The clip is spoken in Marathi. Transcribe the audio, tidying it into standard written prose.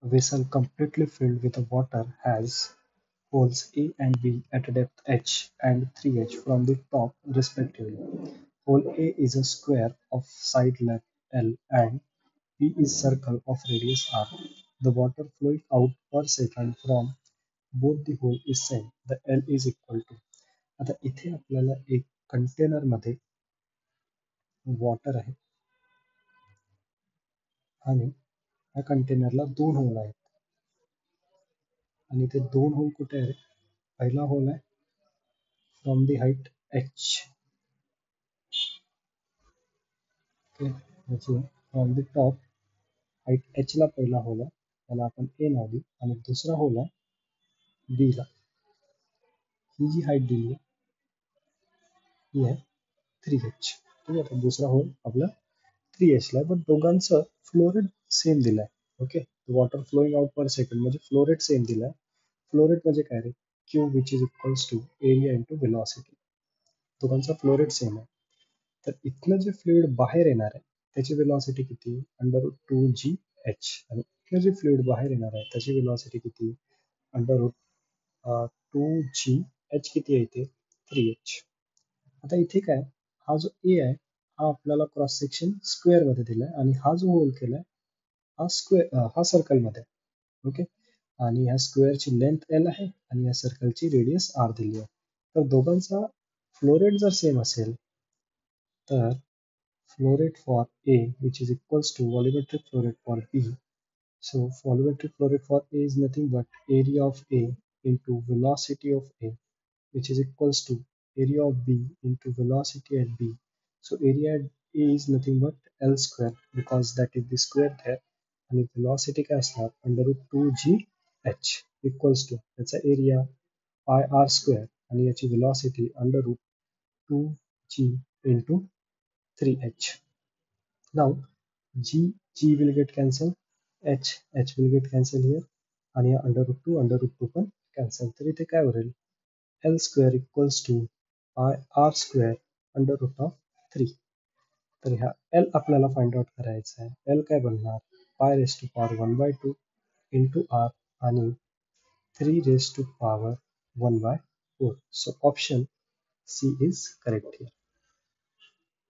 A vessel completely filled with water has holes A and B at a depth h and 3h from the top respectively. Hole A is a square of side length L and B is circle of radius r. The water flowing out per second from both the hole is same. The L is equal to. आता इथे आपल्याला एक कंटेनर मध्ये वॉटर आहे आणि या कंटेनरला दोन होल आहेत आणि ते दोन होल कुठे आहेत? पहिला होल आहे from the height H, from the top height H ला पहिला होल आहे, त्याला आपण ए नाव देऊ आणि दुसरा होल आहे बी ला. ही जी हाईट दिली आहे ही आहे 3h. ठीक आहे, तर दुसरा होल आपला 3h ला आहे, पण दोघांचं फ्लो रेट सेम दिलाय. Okay, water flowing out per second म्हणजे फ्लो रेट सेम दिलाय. फ्लो रेट म्हणजे काय रे? Q which is equals to area into velocity. दोघांचा फ्लो रेट सेम आहे. तर इथनं जे फ्लुइड बाहेर येणार आहे त्याची वेलॉसिटी किती? Under root 2gh. आणि इथनं जे फ्लुइड बाहेर येणार आहे त्याची वेलॉसिटी किती? Under root 2gh. किती आहे इथे? 3h. आता इथे काय, हा जो ए आहे हा आपल्याला क्रॉस सेक्शन स्क्वेअर मध्ये दिलाय आणि हा जो होल केलाय हा स्क्वेअर हा सर्कल मध्ये. ओके, आणि ह्या स्क्वेअरची लेंथ एल आहे आणि या सर्कलची रेडियस आर दिली आहे. तर दोघांचा फ्लो रेट जर सेम असेल तर flow rate for A, which is equals to volumetric flow rate for B. So volumetric flow rate for A is nothing but area of A into velocity of A, which is equals to area of B into velocity at B. So area at A is nothing but L square because that is the square there. आणि velocity काय असणार? Under root 2gh equals to याचा एरिया पाय आर स्क्वेअर आणि याची velocity under root 2g into 3h. Now G will get cancelled, H will get cancelled here आणि अंडर रूट टू पण कॅन्सल. तर इथे काय उरेल? L square equals to I R square under root of 3. तर ह्या एल आपल्याला फाइंड आउट करायचा आहे. एल काय बनणार? Pi raise to power 1/2 into R आणि 3 raise to power 1/4. So option C is correct here.